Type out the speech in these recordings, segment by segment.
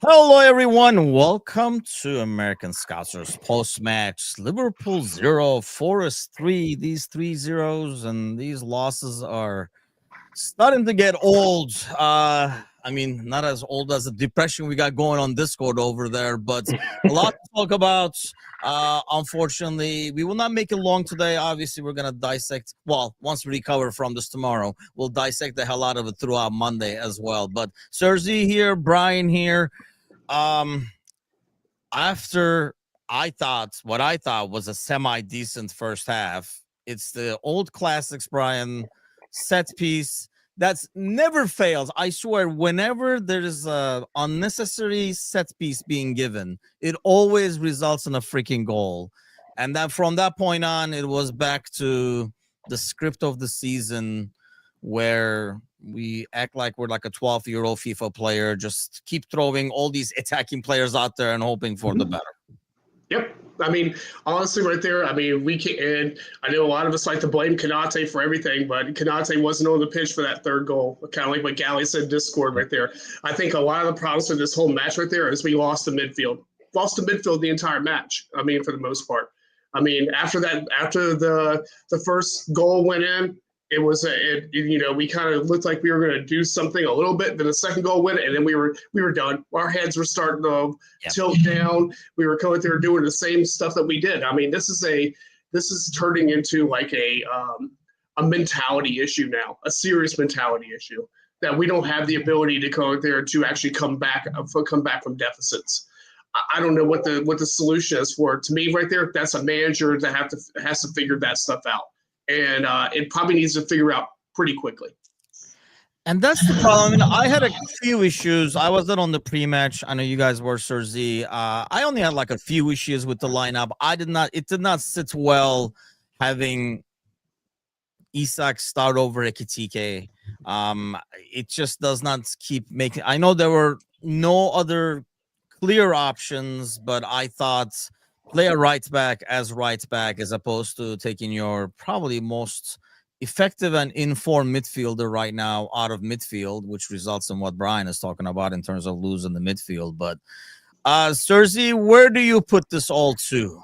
Hello, everyone. Welcome to American Scousers post-match. Liverpool 0, Forest 3. These 3 zeros and these losses are starting to get old. I mean, not as old as the depression we got going on Discord over there, but a lot to talk about. Unfortunately, we will not make it long today. Obviously, we're going to dissect. Well, once we recover from this tomorrow, we'll dissect the hell out of it throughout Monday as well. But Sergi here, Brian here. Um, After what I thought was a semi-decent first half, it's the old classics, Brian, set piece that's never fails. I swear, whenever there's a unnecessary set piece being given, it always results in a freaking goal. And then from that point on, it was back to the script of the season where we act like we're like a 12-year-old FIFA player, just keep throwing all these attacking players out there and hoping for the better. Yep. I mean, honestly, right there, I mean, we can, and I know a lot of us like to blame Konate for everything, but Konate wasn't on the pitch for that third goal. Kind of like what Gally said in Discord right there. I think a lot of the problems with this whole match right there is we lost the midfield. Lost the midfield the entire match, I mean, for the most part. I mean, after the first goal went in, it was we kind of looked like we were going to do something a little bit. Then the second goal went, and then we were done. Our heads were starting to tilt down. We were going there doing the same stuff that we did. I mean, this is turning into like a mentality issue now, a serious mentality issue that we don't have the ability to go there to actually come back from deficits. I don't know what the solution is for it. To me, right there, that's a manager that has to figure that stuff out. And it probably needs to figure out pretty quickly. And that's the problem. I mean, I had a few issues. I wasn't on the pre-match. I know you guys were, Sir Z. I only had like a few issues with the lineup. It did not sit well having Isak start over Ekitike. It just does not keep making. I know there were no other clear options, but I thought play a right back as opposed to taking your probably most effective and informed midfielder right now out of midfield, which results in what Brian is talking about in terms of losing the midfield. But Sergi, where do you put this all to?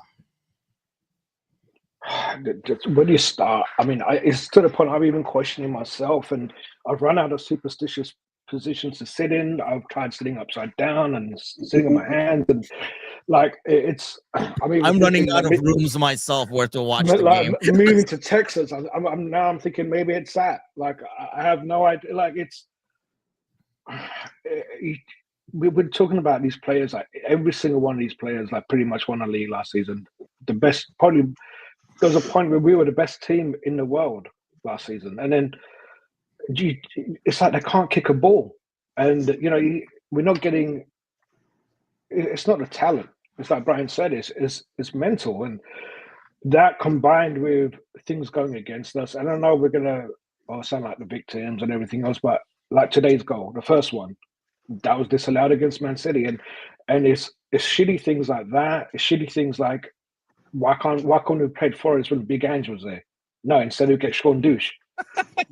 Where do you start? I mean, it's to the point I'm even questioning myself, and I've run out of superstitious positions to sit in. I've tried sitting upside down and sitting on my hands, and like it's. I mean, I'm running out of rooms myself where to watch the like, game. Moving to Texas, I'm thinking maybe it's that. Like I have no idea. Like it's. We've been talking about these players. Like every single one of these players, like pretty much won a league last season. The best, probably. There was a point where we were the best team in the world last season, and then it's like they can't kick a ball, and we're not getting. It's not the talent. It's like Brian said. It's mental, and that combined with things going against us. I don't know. We're gonna sound like the victims and everything else, but like today's goal, the first one, that was disallowed against Man City, and it's shitty things like that. It's shitty things like. Why can't we play Forest when Big Ange was there? No, instead we get Sean Douche.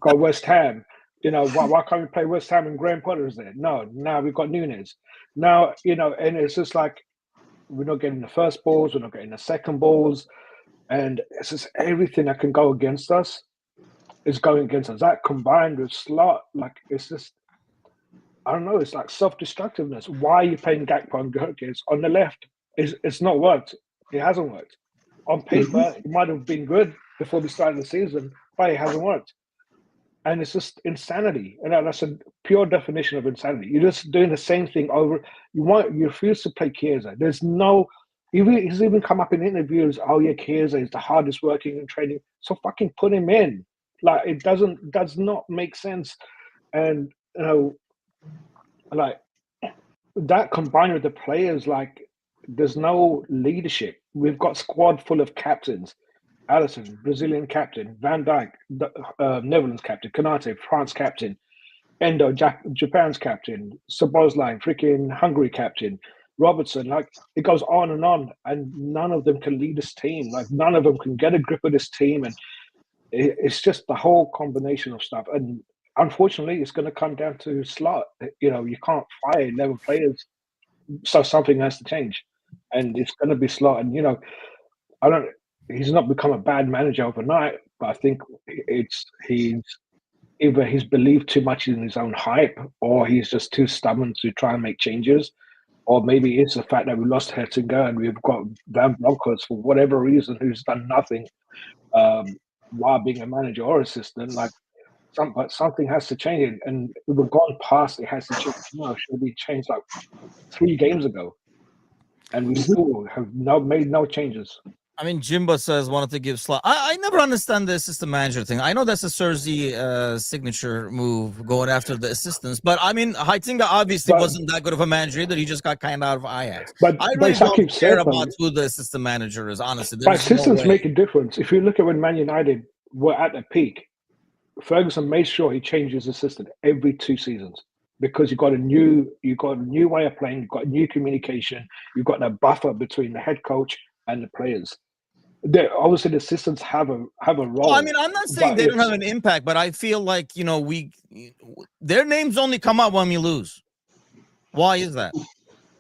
Got West Ham. Why can't we play West Ham and Graham Potter's there? No, now we've got Nunes. Now, and it's just like we're not getting the first balls, we're not getting the second balls, and it's just everything that can go against us is going against us. That combined with Slot, like it's just I don't know, it's like self-destructiveness. Why are you playing Gakpo and Gurkis on the left? It's not worked. It hasn't worked. On paper, it might have been good before the start of the season, but it hasn't worked. And it's just insanity. And that's a pure definition of insanity. You're just doing the same thing over. You refuse to play Chiesa. There's no. He's even come up in interviews. Oh yeah, Chiesa is the hardest working in training. So fucking put him in. Like it does not make sense. And like that combined with the players, like there's no leadership. We've got squad full of captains. Alisson, Brazilian captain. Van Dijk, Netherlands captain. Konate, France captain. Endo, Japan's captain. Szoboszlai, freaking Hungary captain. Robertson, like it goes on, and none of them can lead this team. Like none of them can get a grip of this team, and it's just the whole combination of stuff. And unfortunately, it's going to come down to Slot. You can't fire 11 players So something has to change, and it's going to be Slot. And he's not become a bad manager overnight, but I think he's either he's believed too much in his own hype, or he's just too stubborn to try and make changes, or maybe it's the fact that we lost Hettinger and we've got Van Bronckhorst for whatever reason who's done nothing while being a manager or assistant. Like something has to change, and we've gone past it has to change. Should be changed like 3 games ago, and we still have made no changes. I mean, Jimbo says wanted to give Slot. I never understand the assistant manager thing. I know that's a Cersei signature move going after the assistants, but I mean, Heitinga obviously wasn't that good of a manager either. He just got kind of out of Ajax. But I really don't care about who the assistant manager is, honestly. But assistants make a difference. If you look at when Man United were at the peak, Ferguson made sure he changed his assistant every 2 seasons because you got a new way of playing, you've got new communication, you've got that buffer between the head coach and the players. Obviously the assistants have a role. Well, I mean, I'm not saying they don't have an impact, but I feel like their names only come up when we lose. Why is that?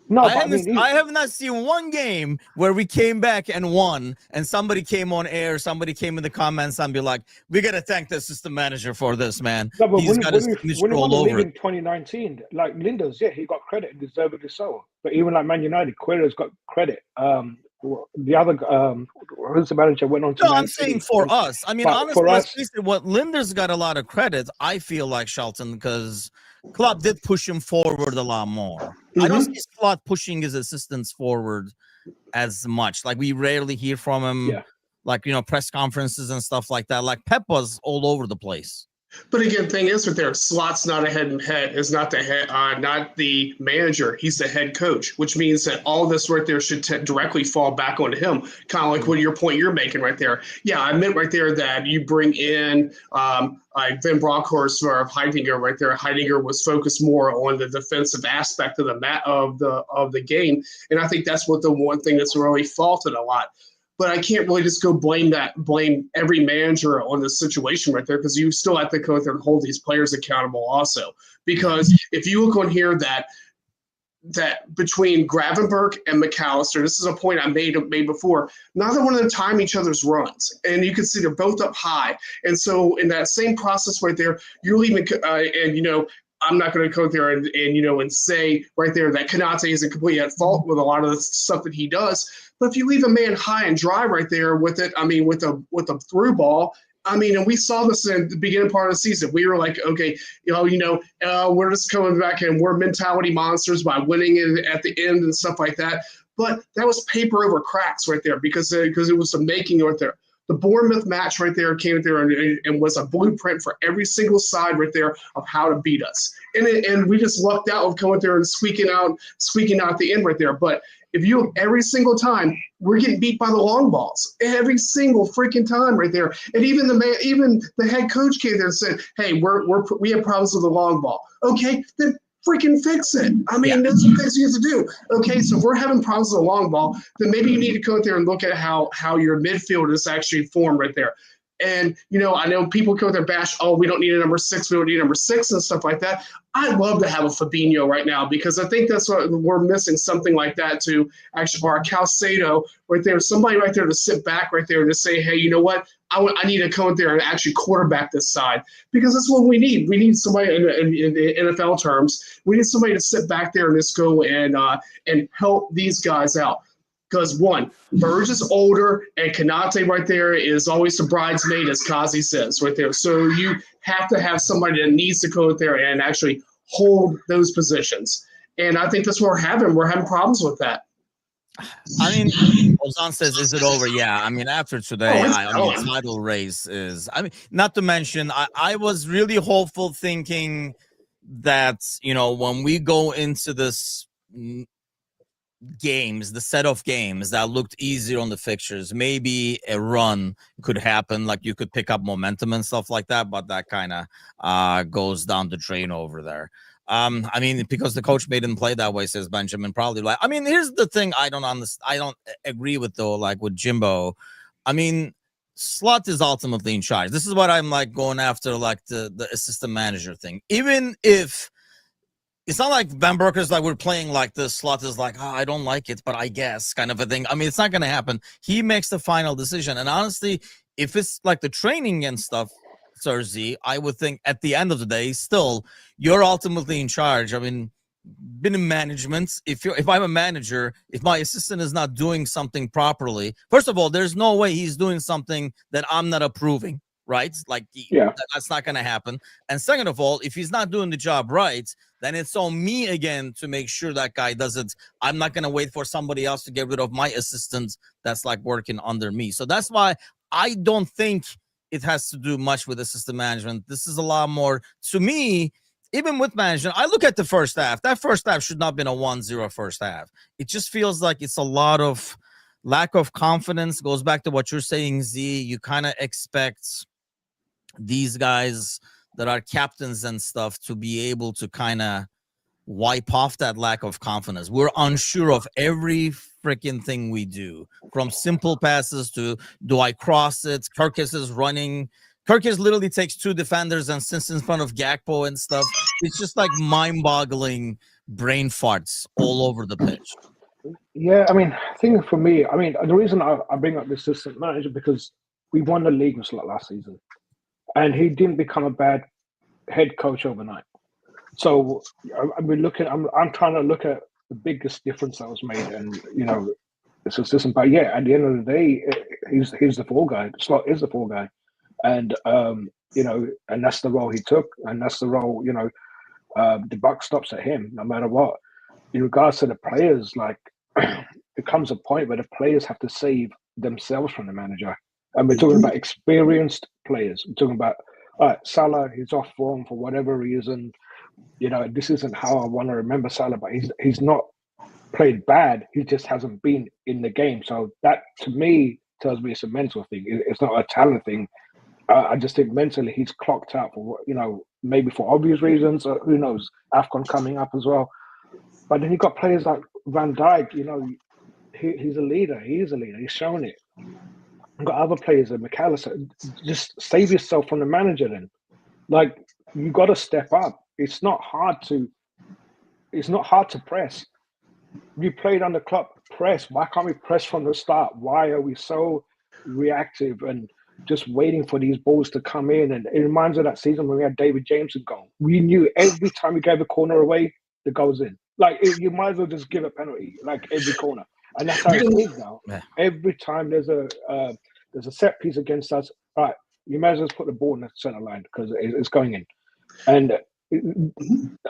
No, I have not seen one game where we came back and won, and somebody came on air, somebody came in the comments and be like, "We got to thank the assistant manager for this, man." No, but He's got his signature all over in 2019, like Lindos, he got credit and deservedly so. But even like Man United, Quero's got credit. The other, who's the manager went on to. No, I'm saying for us. I mean, honestly, let's face it, what Linder's got a lot of credit. I feel like Shelton because Klopp did push him forward a lot more. Mm-hmm. I don't see Slot pushing his assistants forward as much. Like we rarely hear from him, like press conferences and stuff like that. Like Pep was all over the place. But again, thing is, Slot's not is not the head, not the manager. He's the head coach, which means that all this right there should directly fall back onto him. Kind of like what your point you're making right there. Yeah, I meant right there that you bring in Van Bronckhorst or Heitinga right there. Heitinga was focused more on the defensive aspect of the game, and I think that's what the one thing that's really faulted a lot. But I can't really just go blame every manager on the situation right there because you still have to go there and hold these players accountable also. Because if you look on here that between Gravenberch and McAllister, this is a point I made before, neither one of them time each other's runs. And you can see they're both up high. And so in that same process right there, you're leaving I'm not going to go there and say right there that Konate isn't completely at fault with a lot of the stuff that he does. But if you leave a man high and dry right there with it, with a through ball, and we saw this in the beginning part of the season. We were like, okay, we're just coming back and we're mentality monsters by winning it at the end and stuff like that. But that was paper over cracks right there because it was the making right there. The Bournemouth match right there came there and was a blueprint for every single side right there of how to beat us. And we just lucked out of coming there and squeaking out the end right there. But if you look every single time, we're getting beat by the long balls every single freaking time right there. And even the head coach came there and said, "Hey, we have problems with the long ball." Okay, then freaking fix it. That's what things you have to do. Okay, so if we're having problems with the long ball, then maybe you need to go out there and look at how your midfield is actually formed right there. And, I know people go there bash, we don't need a number 6, we don't need a number 6 and stuff like that. I'd love to have a Fabinho right now because I think that's what we're missing, something like that to actually, or a Calcedo right there, somebody right there to sit back right there and just say, hey, you know what? I need to come out there and actually quarterback this side because that's what we need. We need somebody in the NFL terms. We need somebody to sit back there and just go and help these guys out. Because one, Burge is older, and Konate right there is always the bridesmaid, as Kazi says right there. So you have to have somebody that needs to go out there and actually hold those positions. And I think that's what we're having. We're having problems with that. Ozan says, is it over? Yeah. After today, title race is, not to mention, I was really hopeful thinking that, when we go into this games, the set of games that looked easier on the fixtures, maybe a run could happen, like you could pick up momentum and stuff like that, but that kind of goes down the drain over there. Because the coach made him play that way, says Benjamin, probably like, here's the thing I don't agree with though, like with Jimbo. Slot is ultimately in charge. This is what I'm like going after, like the assistant manager thing. Even if it's not like Van Berker's like we're playing like this. Slot is like, I don't like it, but I guess kind of a thing. I mean, it's not going to happen. He makes the final decision. And honestly, if it's like the training and stuff, Cersei, I would think at the end of the day, still, you're ultimately in charge. I mean, been in management. If I'm a manager, if my assistant is not doing something properly, first of all, there's no way he's doing something that I'm not approving. Right? Like, that's not going to happen. And second of all, if he's not doing the job right, then it's on me again to make sure that guy does it. I'm not going to wait for somebody else to get rid of my assistant that's like working under me. So that's why I don't think it has to do much with assistant management. This is a lot more, to me, even with management, I look at the first half. That first half should not have been a 1-0 first half. It just feels like it's a lot of lack of confidence. Goes back to what you're saying, Z. You kind of expect these guys that are captains and stuff to be able to kind of wipe off that lack of confidence. We're unsure of every freaking thing we do, from simple passes to do I cross it? Kirkus is running. Kirkus literally takes 2 defenders and sits in front of Gakpo and stuff. It's just like mind-boggling brain farts all over the pitch. Yeah, I mean, I think for me, I mean, the reason I bring up the assistant manager because we won the league with Slot last season. And he didn't become a bad head coach overnight. So I'm trying to look at the biggest difference that was made, and it's assistant. But yeah, at the end of the day, he's the fall guy. Slot is the fall guy, and and that's the role he took, and that's the role. The buck stops at him, no matter what. In regards to the players, like it comes a point where the players have to save themselves from the manager. And we're talking about experienced players. We're talking about, all right, Salah, he's off form for whatever reason. This isn't how I want to remember Salah, but he's not played bad. He just hasn't been in the game. So that, to me, tells me it's a mental thing. It's not a talent thing. I just think mentally he's clocked out for, maybe for obvious reasons. Or who knows? AFCON coming up as well. But then you've got players like Van Dijk, he's a leader. He is a leader. He's shown it. You've got other players like McAllister. Just save yourself from the manager then. Like, you got to step up. It's not hard to press. You played under Klopp, press. Why can't we press from the start? Why are we so reactive and just waiting for these balls to come in? And it reminds me of that season when we had David Jameson goal. We knew every time we gave a corner away, the goal's in. Like, you might as well just give a penalty, like every corner. And that's how it is now. Yeah. Every time there's a set piece against us, all right, you might as well put the ball in the center line because it's going in. And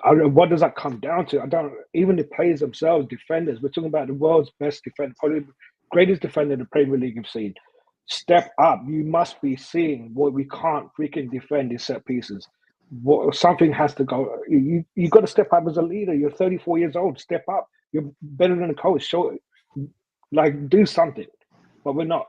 what does that come down to? Even the players themselves, defenders, we're talking about the world's best defender, probably the greatest defender the Premier League have seen. Step up. You must be seeing what we can't freaking defend these set pieces. Something has to go. You got to step up as a leader. You're 34 years old. Step up. You're better than a coach. Show it. Like, do something. But we're not.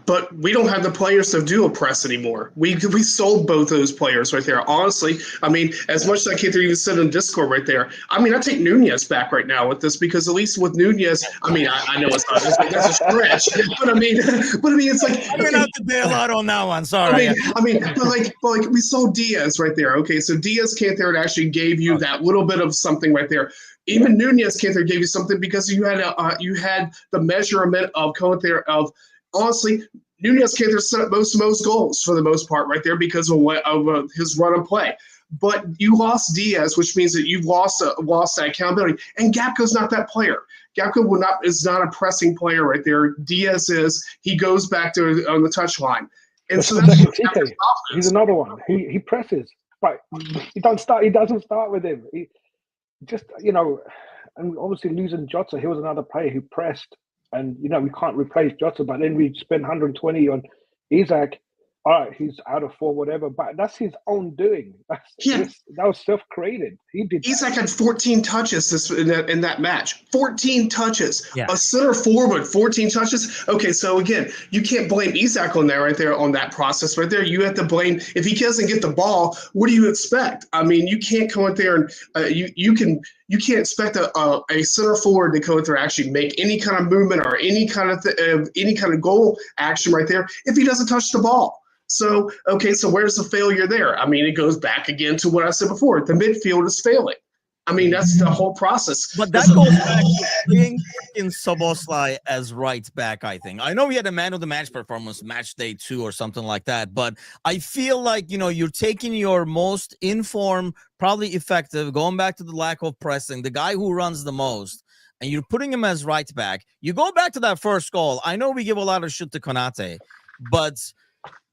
But we don't have the players to do a press anymore. We sold both those players right there. Honestly, I mean, as much as I can't even sit in Discord right there, I mean, I take Nunez back right now with this because at least with Nunez, I mean, I know it's not that's a stretch, but I mean, it's like I'm gonna have to bail out on that one. Sorry. But we sold Diaz right there. Okay, so Diaz came there and actually gave you that little bit of something right there. Even Nunez came there and gave you something because you had the measurement of going there of. Honestly, Nunez came there set most goals for the most part right there because of his run and play. But you lost Diaz, which means that you've lost that accountability. And Gakpo's not that player. Gakpo is not a pressing player right there. Diaz is. He goes back to on the touchline. And so he's another one. He presses, but he doesn't start with him. He just and obviously losing Jota, he was another player who pressed. And, we can't replace Jota, but then we spend 120 on Isak. All right, he's out of form, whatever, but that's his own doing. That was self-created. He did. Isak had 14 touches in that match. 14 touches. Yeah. A center forward, 14 touches. Okay, so again, you can't blame Isak on that right there, on that process right there. You have to blame, if he doesn't get the ball, what do you expect? I mean, you can't go out there and you can't expect a center forward to go out there and actually make any kind of movement or any kind of goal action right there if he doesn't touch the ball. So, okay, so where's the failure there? I mean, it goes back again to what I said before. The midfield is failing. I mean, that's the whole process. But that goes back to playing freaking Szoboszlai as right back, I think. I know he had a man of the match performance, match day 2 or something like that, but I feel like, you're taking your most informed, probably effective, going back to the lack of pressing, the guy who runs the most, and you're putting him as right back. You go back to that first goal. I know we give a lot of shit to Konate, but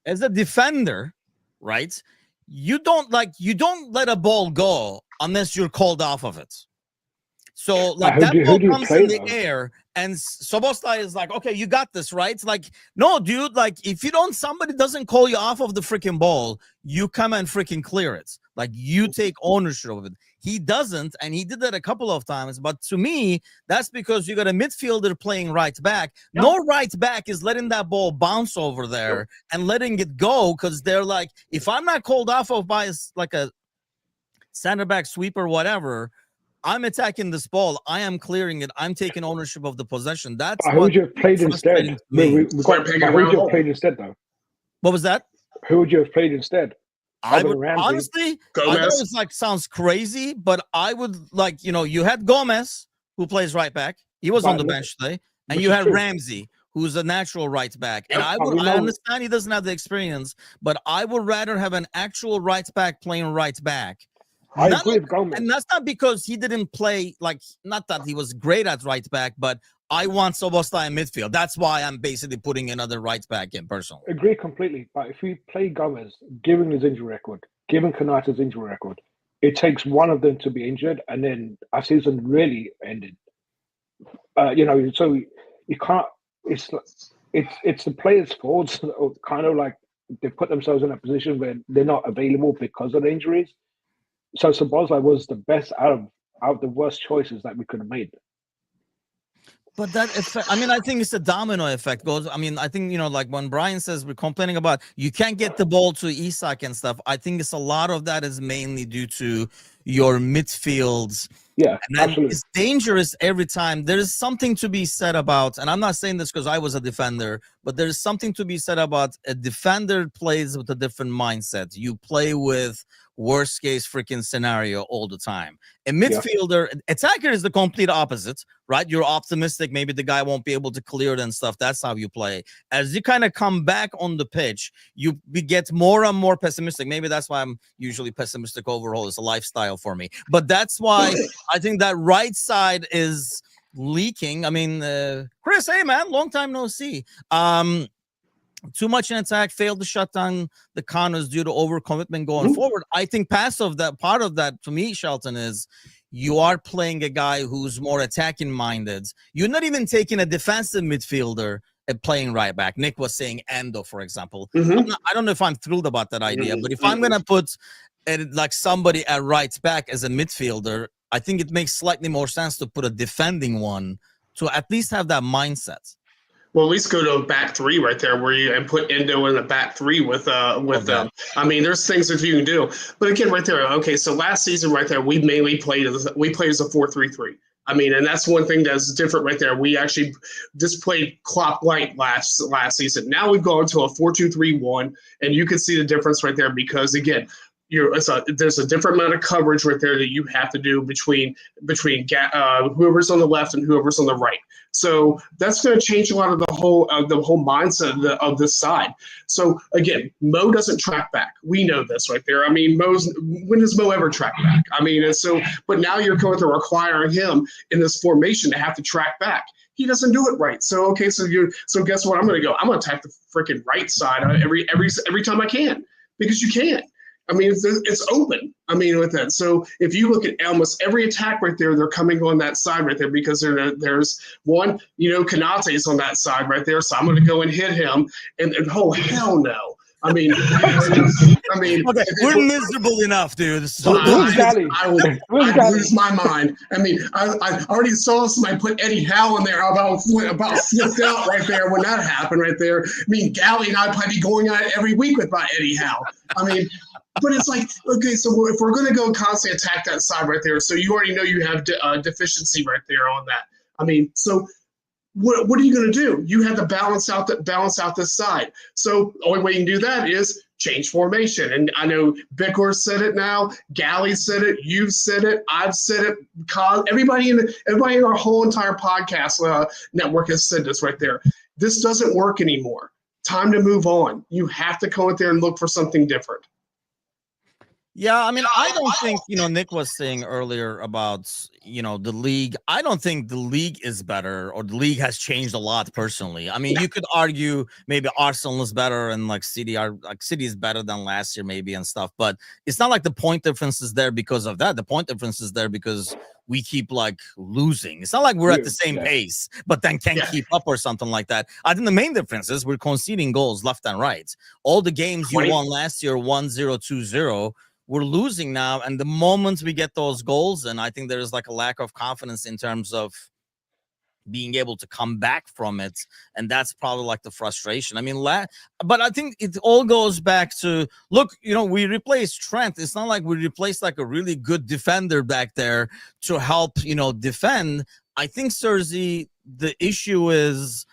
as a defender, right, you don't let a ball go unless you're called off of it. So that ball comes in the air, and Szoboszlai is like, okay, you got this, right? It's like, no, dude, like if somebody doesn't call you off of the freaking ball, you come and freaking clear it. Like you take ownership of it. He doesn't, and he did that a couple of times. But to me, that's because you got a midfielder playing right back. Yep. No right back is letting that ball bounce over there and letting it go, because they're like, if I'm not called off of by like a center back sweep or whatever, I'm attacking this ball. I am clearing it. I'm taking ownership of the possession. That's who would you have played instead? Who would you have played instead, though? What was that? Who would you have played instead? I would honestly, I know it's like sounds crazy, but I would like, you had Gomez, who plays right back. He was on the bench today, and you had Ramsey, who's a natural right back. And I understand he doesn't have the experience, but I would rather have an actual right back playing right back. I agree with Gomez. And that's not because he didn't play, like, not that he was great at right back, but I want Szoboszlai in midfield. That's why I'm basically putting another right back in personally. Agree completely. But if we play Gomez, given his injury record, given Konate's injury record, it takes one of them to be injured, and then our season really ended. So you can't. It's the players' faults. Kind of like they put themselves in a position where they're not available because of the injuries. So Szoboszlai was the best out of the worst choices that we could have made. But that effect, I think it's a domino effect. I think, like when Brian says we're complaining about you can't get the ball to Isak and stuff, I think it's a lot of that is mainly due to your midfields. Yeah, and absolutely. It's dangerous every time. There is something to be said about, and I'm not saying this because I was a defender, but there is something to be said about a defender plays with a different mindset. You play with worst case freaking scenario all the time. A midfielder, attacker is the complete opposite, right? You're optimistic. Maybe the guy won't be able to clear it and stuff. That's how you play. As you kind of come back on the pitch, you get more and more pessimistic. Maybe that's why I'm usually pessimistic overall. It's a lifestyle for me. But that's why I think that right side is leaking. Chris, hey man, long time no see. Too much in attack, failed to shut down the corners due to overcommitment going forward. I think part of that to me, Shelton, is you are playing a guy who's more attacking minded. You're not even taking a defensive midfielder and playing right back. Nick was saying Endo, for example. I don't know if I'm thrilled about that idea, but if I'm going to put like somebody at right back as a midfielder, I think it makes slightly more sense to put a defending one to at least have that mindset. Well, at least go to a back three right there and put Endo in the back three with them. There's things that you can do. But again, right there, okay, so last season right there, we mainly played as a 4-3-3. And that's one thing that's different right there. We actually just played Klopp light last season. Now we've gone to a 4-2-3-1, and you can see the difference right there because, again, there's a different amount of coverage right there that you have to do between whoever's on the left and whoever's on the right. So that's going to change a lot of the whole mindset of this side. So again, Mo doesn't track back. We know this right there. When does Mo ever track back? But now you're going to require him in this formation to have to track back. He doesn't do it right. So guess what? I'm going to go. I'm going to attack the freaking right side every time I can because you can. It's open. With that. So if you look at almost every attack right there, they're coming on that side right there because there's one, Konate is on that side right there. So I'm going to go and hit him. And oh, hell no. Okay, we're miserable enough, dude. I would lose my mind. I already saw somebody put Eddie Howe in there about flipped out right there when that happened right there. Gally and I'd probably be going at it every week with Eddie Howe. But it's like, okay, so if we're going to go constantly attack that side right there, so you already know you have deficiency right there on that. So what are you going to do? You have to balance out this side. So the only way you can do that is change formation. And I know Bickler said it now, Gally said it, you've said it, I've said it, everybody in our whole entire podcast network has said this right there. This doesn't work anymore. Time to move on. You have to go out there and look for something different. Yeah, I mean, I don't think, Nick was saying earlier about, the league. I don't think the league is better or the league has changed a lot personally. I mean, you could argue maybe Arsenal is better and City is better than last year maybe and stuff, but it's not like the point difference is there because of that. The point difference is there because we keep losing. It's not like we're at the same pace, but then can't keep up or something like that. I think the main difference is we're conceding goals left and right. All the games you won last year, 1-0, 2-0. We're losing now, and the moment we get those goals, and I think there's a lack of confidence in terms of being able to come back from it, and that's probably the frustration. I mean, but I think it all goes back to, look, we replaced Trent. It's not like we replaced a really good defender back there to help, defend. I think, Serzi, the issue is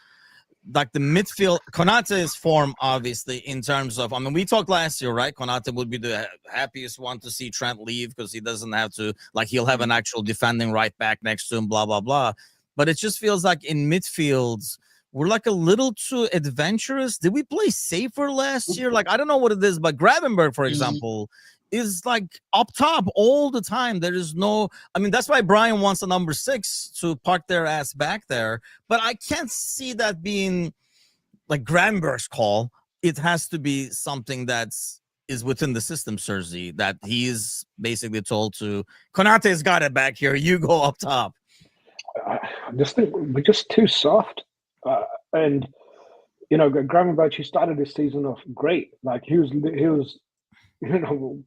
the midfield. Konate's form, obviously, in terms of, I mean, we talked last year, right? Konate would be the happiest one to see Trent leave because he doesn't have to, he'll have an actual defending right back next to him, blah, blah, blah. But it just feels like in midfields, we're a little too adventurous. Did we play safer last year? I don't know what it is, but Gravenberg, for example, is up top all the time. There is no, I mean, that's why Brian wants a number 6 to park their ass back there. But I can't see that being Gravenberg's call. It has to be something that's is within the system, Serzi, that he's basically told to, Konate's got it back here. You go up top. I just think we're just too soft. And, Gravenberg, he started this season off great. He was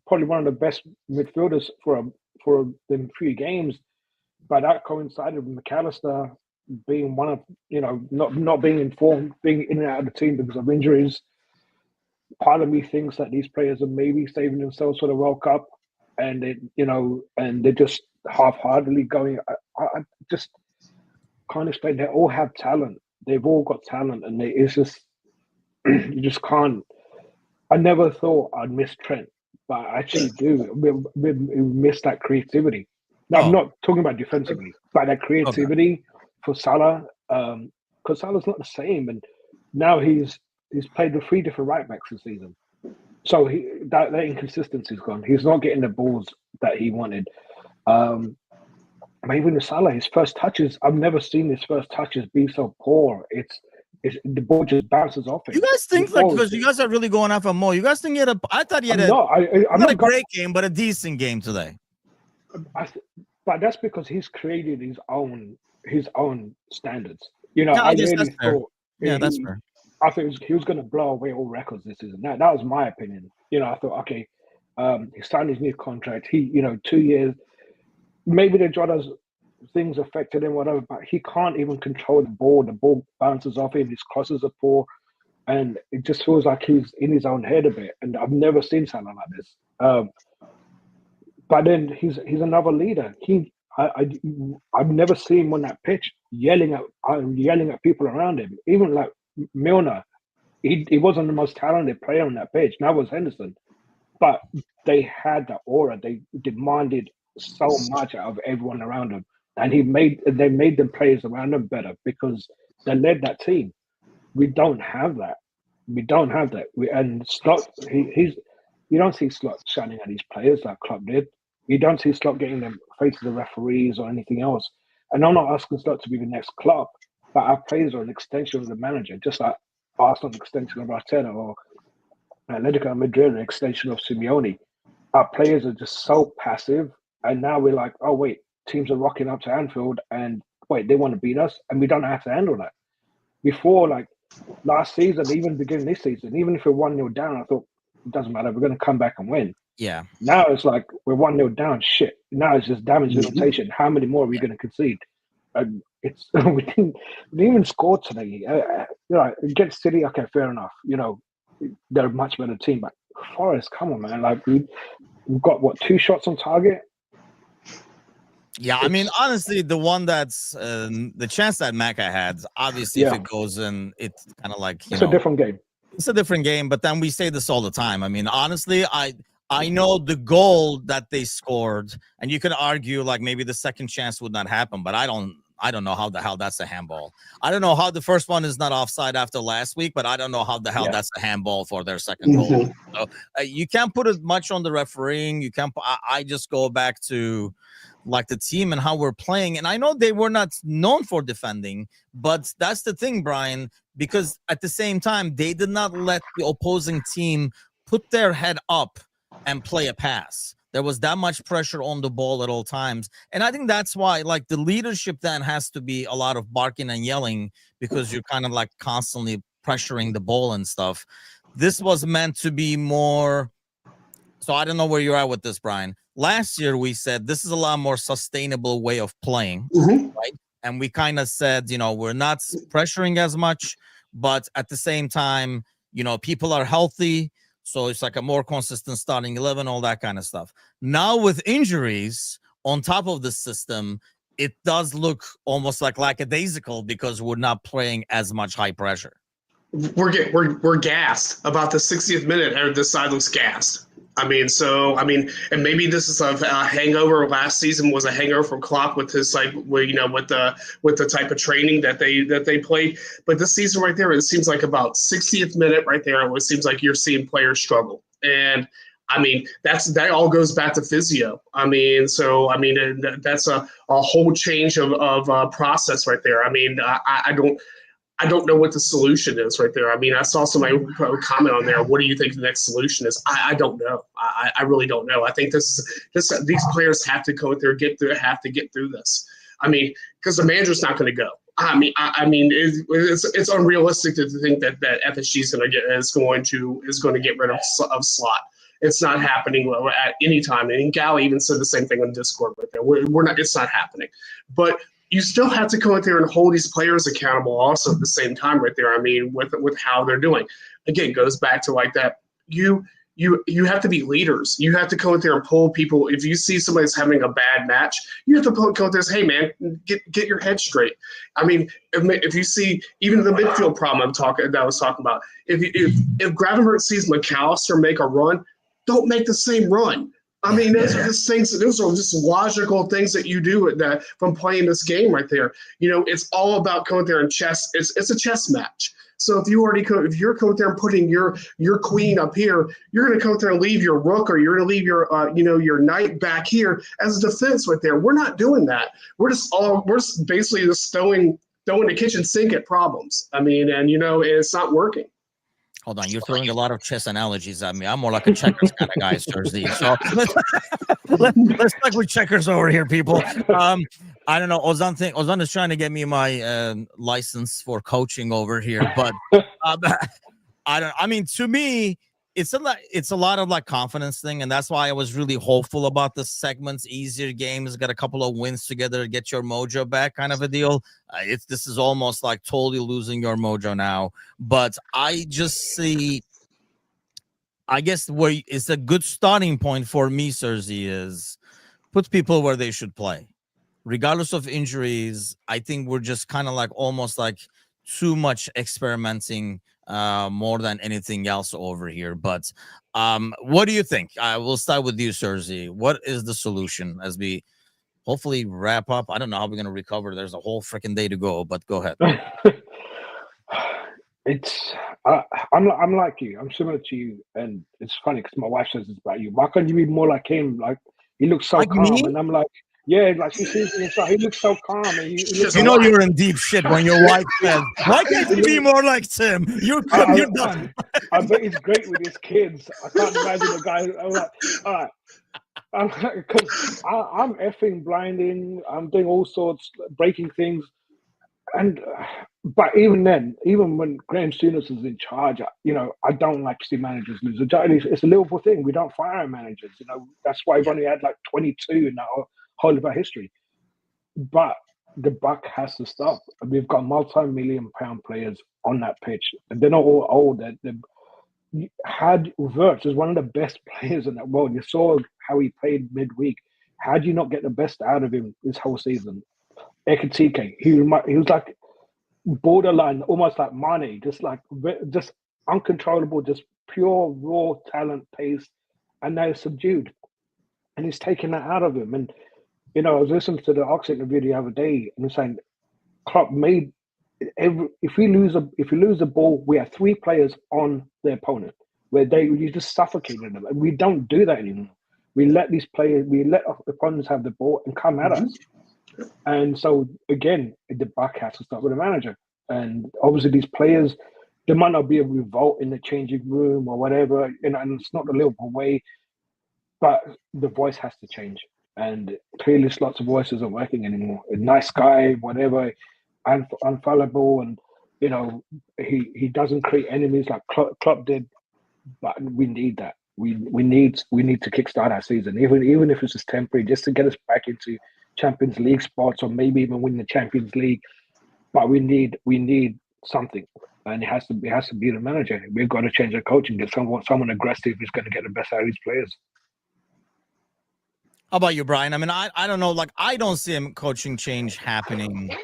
probably one of the best midfielders for the 3 games, but that coincided with McAllister being one of not being informed, being in and out of the team because of injuries. Part of me thinks that these players are maybe saving themselves for the World Cup, and they're just half-heartedly going. I just can't explain. They all have talent. They've all got talent, and it's just you just can't. I never thought I'd miss Trent, but I actually do. We miss that creativity. Now, I'm not talking about defensively, but that creativity for Salah, because Salah's not the same. And now he's played with 3 different right backs this season. So that inconsistency's gone. He's not getting the balls that he wanted. But even with Salah, his first touches, I've never seen his first touches be so poor. It's the ball just bounces off him. You guys think because you guys are really going off on Mo. You guys think he had I thought he had not a great game, but a decent game today. But that's because he's created his own standards. I really thought. That's fair. I think he was going to blow away all records this season. That was my opinion. I thought, okay, he signed his new contract. He, 2 years. Maybe the Jota's things affected him, whatever, but he can't even control the ball. The ball bounces off him. His crosses are poor, and it just feels like he's in his own head a bit. And I've never seen someone like this. But then he's another leader. I've never seen him on that pitch yelling at people around him. Even Milner, he wasn't the most talented player on that pitch. That was Henderson, but they had that aura. They demanded so much out of everyone around them, and they made the players around them better because they led that team. We don't have that. And Slot, you don't see Slot shouting at these players like Klopp did. You don't see Slot getting them faces of referees or anything else. And I'm not asking Slot to be the next Klopp, but our players are an extension of the manager, just like Arsenal, an extension of Arteta, or Atletico Madrid, an extension of Simeone. Our players are just so passive, and now we're like, oh wait, teams are rocking up to Anfield, and wait, they want to beat us, and we don't have to handle that. Before, last season, even beginning this season, even if we're 1-0 down, I thought it doesn't matter, we're going to come back and win. Yeah. Now it's like we're 1-0 down. Shit. Now it's just damage limitation. How many more are we going to concede? It's we didn't even score today. Against City, okay, fair enough. They're a much better team. But Forest, come on, man. We've got 2 shots on target. Yeah, I mean, honestly, the one that's the chance that Maka had, obviously, if it goes in, it's kind of it's a different game. it's a different game, but then we say this all the time. I mean, honestly, I know the goal that they scored, and you could argue like maybe the second chance would not happen, but I don't know how the hell that's a handball. I don't know how the first one is not offside after last week, but I don't know how the hell that's a handball for their second goal. So you can't put as much on the refereeing. You can't. I just go back to like the team and how we're playing. And I know they were not known for defending, but that's the thing, Brian, because at the same time, they did not let the opposing team put their head up and play a pass. There was that much pressure on the ball at all times. And I think that's why, like, the leadership then has to be a lot of barking and yelling, because you're kind of like constantly pressuring the ball and stuff. This was meant to be more. So I don't know where you're at with this, Brian. Last year, we said this is a lot more sustainable way of playing, right? And we kind of said, we're not pressuring as much, but at the same time, people are healthy. So it's like a more consistent starting 11, all that kind of stuff. Now with injuries on top of the system, it does look almost like lackadaisical because we're not playing as much high pressure. We're gassed about the 60th minute. This side looks gassed. And maybe this is a hangover. Last season was a hangover from Klopp with his with the type of training that they played. But this season right there, it seems like about 60th minute right there, it seems like you're seeing players struggle. And that all goes back to physio. That's a whole change of process right there. I don't know what the solution is right there. I saw somebody comment on there. What do you think the next solution is? I don't know. I really don't know. I think these players have to go there, get through this. Because the manager's not going to go. It's unrealistic to think that FSG is going to get rid of Slot. It's not happening at any time. And Gally even said the same thing on Discord right there. We're not. It's not happening. But you still have to go out there and hold these players accountable also at the same time right there. With how they're doing. Again, goes back to like that. You have to be leaders. You have to go out there and pull people. If you see somebody's having a bad match, you have to go out there and say, hey, man, get your head straight. If you see even the midfield problem I was talking about, if Gravenberch sees McAllister make a run, don't make the same run. Those are just things. Those are just logical things that you do from playing this game right there. It's all about going there and chess. It's a chess match. So if you're going there and putting your queen up here, you're going to go there and leave your rook, or you're going to leave your knight back here as a defense right there. We're not doing that. We're just basically just throwing the kitchen sink at problems. It's not working. Hold on, you're throwing a lot of chess analogies at me. I'm more like a checkers kind of guy, Thursday. So let's talk with checkers over here, people. I don't know. Ozan is trying to get me my license for coaching over here, but to me, it's a lot of like confidence thing, and that's why I was really hopeful about the segments. Easier games, got a couple of wins together, get your mojo back, kind of a deal. This is almost like totally losing your mojo now. But I just see, I guess where it's a good starting point for me, Cersei, is put people where they should play, regardless of injuries. I think we're just kind of like almost like too much experimenting. More than anything else over here. But what do you think? We'll start with you, Cersei. What is the solution as we hopefully wrap up? I don't know how we're going to recover. There's a whole freaking day to go, but go ahead. I'm like you. I'm similar to you. And it's funny because my wife says this about you. Why can't you be more like him? Like, he looks so like calm. Me? And I'm like, yeah, like she sees me inside. He looks so calm. And you're in deep shit when your wife says, why can't you be more like Tim? You're done. I bet he's great with his kids. I can't imagine the guy. I'm like, all right. Because I'm effing blinding. I'm doing all sorts, breaking things. But even then, even when Graham Souness is in charge, I don't like to see managers lose. It's a Liverpool thing. We don't fire our managers. That's why we've only had like 22 in our whole of our history. But the buck has to stop. We've got multi-million-pound players on that pitch. And they're not all old. Wirtz is one of the best players in the world. You saw how he played midweek. How do you not get the best out of him this whole season? Ekitike, he was like borderline, almost like Mane, just uncontrollable, just pure raw talent, pace, and now he's subdued, and he's taken that out of him. And I was listening to the Ox interview the other day, and he's saying Klopp made if we lose the ball, we have 3 players on the opponent where you just suffocated them, and we don't do that anymore. We let opponents have the ball and come at us. And so again, the buck has to start with the manager. And obviously these players, there might not be a revolt in the changing room or whatever, and it's not the Liverpool way, but the voice has to change. And clearly Slot's voice isn't working anymore. A nice guy, whatever, unfallible, and he doesn't create enemies like Klopp did. But we need that. We need to kickstart our season, even if it's just temporary, just to get us back into Champions League spots, or maybe even win the Champions League. But we need something, and it has to be the manager. We've got to change our coach and get someone aggressive who's going to get the best out of these players. How about you, Brian? I mean, I don't know. Like, I don't see a coaching change happening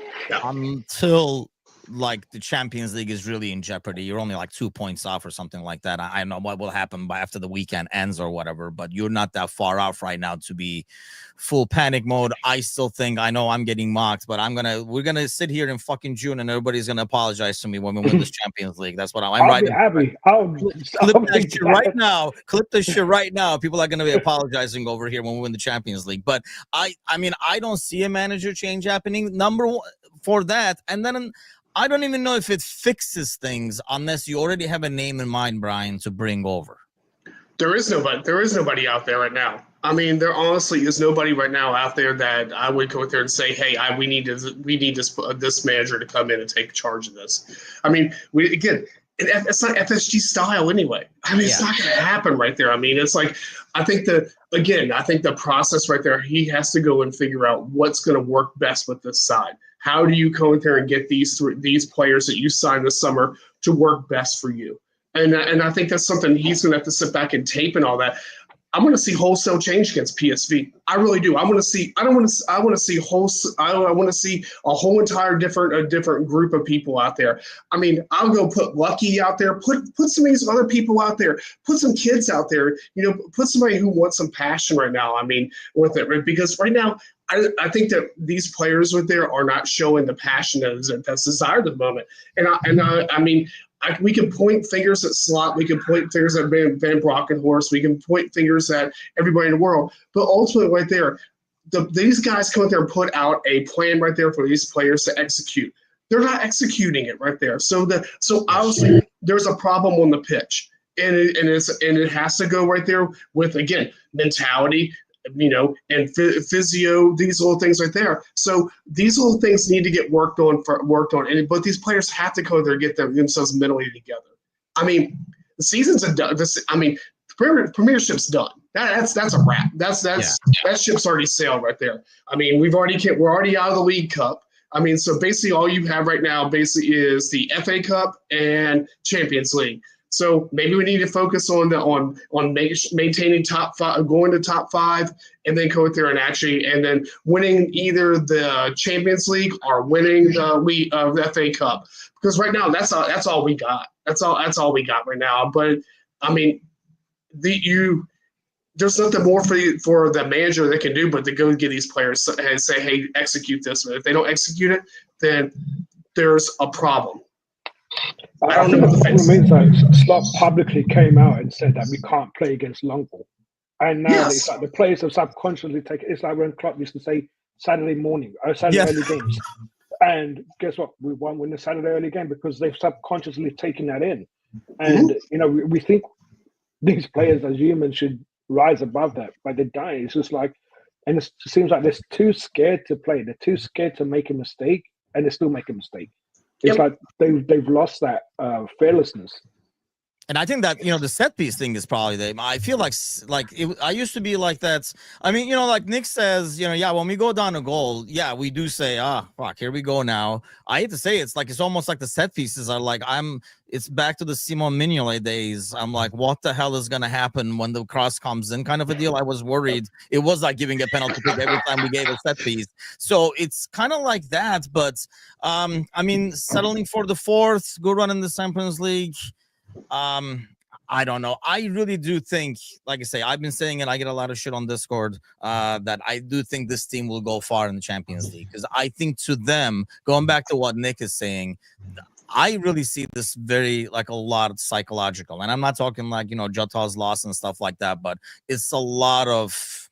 until like the Champions League is really in jeopardy. You're only like 2 points off or something like that. I don't know what will happen by after the weekend ends or whatever, but you're not that far off right now to be full panic mode. I still think, I know I'm getting mocked, but we're gonna sit here in fucking June and everybody's gonna apologize to me when we win this Champions League. That's what I'm writing. Happy. Clip that shit right now. Clip this shit right now. People are gonna be apologizing over here when we win the Champions League. But I mean, I don't see a manager change happening. Number one for that, and then I don't even know if it fixes things unless you already have a name in mind, Brian, to bring over. There is nobody out there right now. I mean, there honestly is nobody right now out there that I would go out there and say, "Hey, we need this manager to come in and take charge of this." I mean, it's not FSG style anyway. I mean, it's not going to happen right there. I mean, it's like I think the process right there. He has to go and figure out what's going to work best with this side. How do you go in there and get these players that you signed this summer to work best for you? And I think that's something he's going to have to sit back and tape and all that. I'm going to see wholesale change against PSV. I really do. I want to see a whole entire different group of people out there. I mean, I'll go put Lucky out there, put some of these other people out there, put some kids out there, put somebody who wants some passion right now. I mean, with it, right? Because right now, I think that these players right there are not showing the passion that's desired at the moment. I mean, we can point fingers at Slot. We can point fingers at Van Brockenhorst. We can point fingers at everybody in the world. But ultimately, right there, these guys come out there and put out a plan right there for these players to execute. They're not executing it right there. So obviously there's a problem on the pitch, and it has to go right there with, again, mentality, and physio, these little things right there. So these little things need to get worked on. But these players have to go there and get themselves mentally together. I mean, the season's done. Premiership's done. That's a wrap. That ship's already sailed right there. I mean, we're already out of the League Cup. I mean, so basically all you have right now is the FA Cup and Champions League. So maybe we need to focus on maintaining top 5, going to top 5, and then go out there and then winning either the Champions League or winning the FA Cup. Because right now that's all we got. That's all we got right now. But I mean, there's nothing more for the manager that can do but to go get these players and say, "Hey, execute this." If they don't execute it, then there's a problem. I don't know what the problem is. Like, Slot publicly came out and said that we can't play against long ball, and now it's like the players have subconsciously taken. It's like when Klopp used to say Saturday morning or Saturday early games, and guess what? We won't win the Saturday early game because they've subconsciously taken that in, and we think these players as humans should rise above that, but they don't. It's just like, and it seems like they're too scared to play. They're too scared to make a mistake, and they still make a mistake. It's like they've lost that fearlessness. And I think that, the set piece thing is probably I feel like I used to be like that. I mean, like Nick says, when we go down a goal, we do say, fuck, here we go now. I hate to say it's almost like the set pieces are like, it's back to the Simon Mignolet days. I'm like, what the hell is going to happen when the cross comes in kind of a deal? I was worried. It was like giving a penalty kick every time we gave a set piece. So it's kind of like that. But, I mean, settling for the 4th, good run in the Champions League. I don't know. I really do think, like I say, I've been saying it. I get a lot of shit on Discord that I do think this team will go far in the Champions League, because I think to them, going back to what Nick is saying, I really see this very like a lot of psychological, and I'm not talking like, you know, Jota's loss and stuff like that, but it's a lot of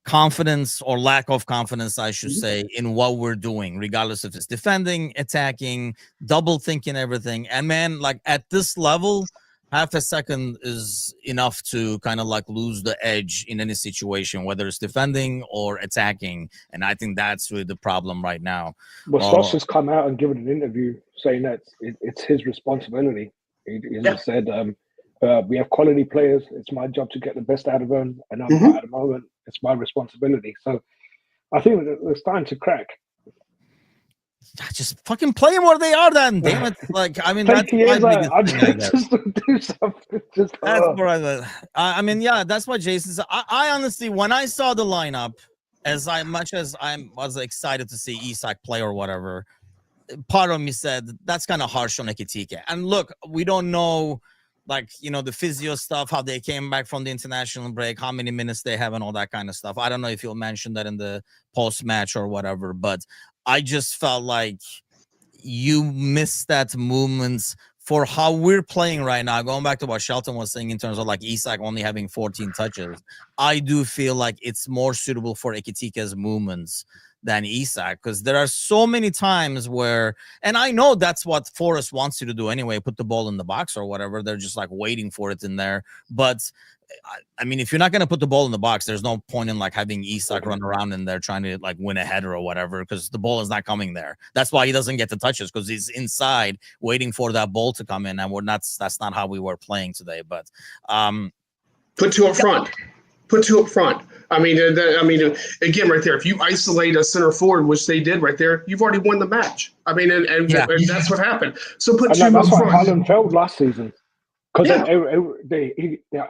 confidence or lack of confidence, I should say, in what we're doing, regardless if it's defending, attacking, double thinking everything. And man, like at this level, half a second is enough to kind of like lose the edge in any situation, whether it's defending or attacking. And I think that's really the problem right now. Well, Slots has come out and given an interview saying that it's his responsibility. He just said, we have quality players. It's my job to get the best out of them. And at the moment, it's my responsibility. So I think we're starting to crack. Just fucking play them where they are then, damn it. Like, I mean, that's my biggest thing, I guess. That's I mean, yeah, that's what Jason said. I honestly, when I saw the lineup, as much as I was excited to see Isak play or whatever, part of me said, that's kind of harsh on Ekitike. And look, we don't know, like, you know, the physio stuff, how they came back from the international break, how many minutes they have and all that kind of stuff. I don't know if you'll mention that in the post-match or whatever, but I just felt like you missed that movement for how we're playing right now. Going back to what Shelton was saying in terms of like Isak only having 14 touches, I do feel like it's more suitable for Ekitike's movements than Isak, because there are so many times where, and I know that's what Forrest wants you to do anyway, put the ball in the box or whatever. They're just like waiting for it in there. But I mean, if you're not going to put the ball in the box, there's no point in like having Isak run around in there trying to like win a header or whatever, because the ball is not coming there. That's why he doesn't get the touches, because he's inside waiting for that ball to come in. And that's not how we were playing today. But put two up front. Put two up front. I mean, again, right there, if you isolate a center forward, which they did right there, you've already won the match. I mean, and that's what happened. So put two up front. That's why Haaland failed last season. Because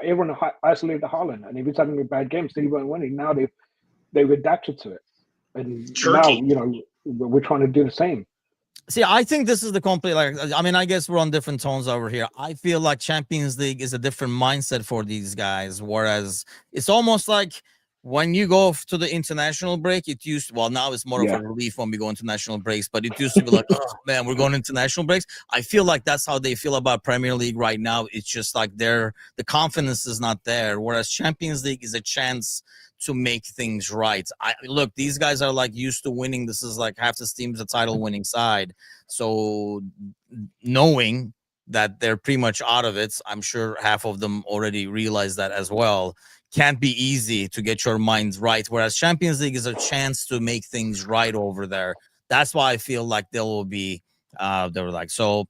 everyone isolated Haaland, and he was having a bad game, still he weren't winning. Now they've adapted to it. And now, you know, we're trying to do the same. See, I think this is the complete, like, I mean, I guess we're on different tones over here. I feel like Champions League is a different mindset for these guys, whereas it's almost like when you go to the international break, it used to, well, now it's more of a relief when we go into national breaks, but it used to be like, oh man, we're going into national breaks. I feel like that's how they feel about Premier League right now. It's just like the confidence is not there, whereas Champions League is a chance to make things right. Look, these guys are like used to winning. This is like half this team is a title winning side. So knowing that they're pretty much out of it, I'm sure half of them already realize that as well. Can't be easy to get your minds right. Whereas Champions League is a chance to make things right over there. That's why I feel like they will be, they were like, so,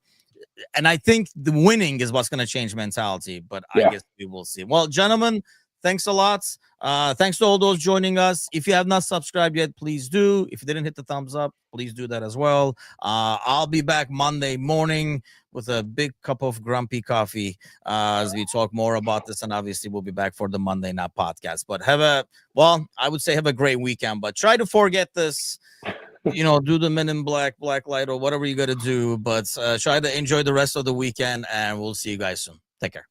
and I think the winning is what's going to change mentality, but I guess we will see. Well, gentlemen, thanks a lot. Thanks to all those joining us. If you have not subscribed yet, please do. If you didn't hit the thumbs up, please do that as well. I'll be back Monday morning with a big cup of grumpy coffee as we talk more about this. And obviously, we'll be back for the Monday Night Podcast. But I would say have a great weekend. But try to forget this. You know, do the Men in Black, Black Light, or whatever you got to do. But try to enjoy the rest of the weekend. And we'll see you guys soon. Take care.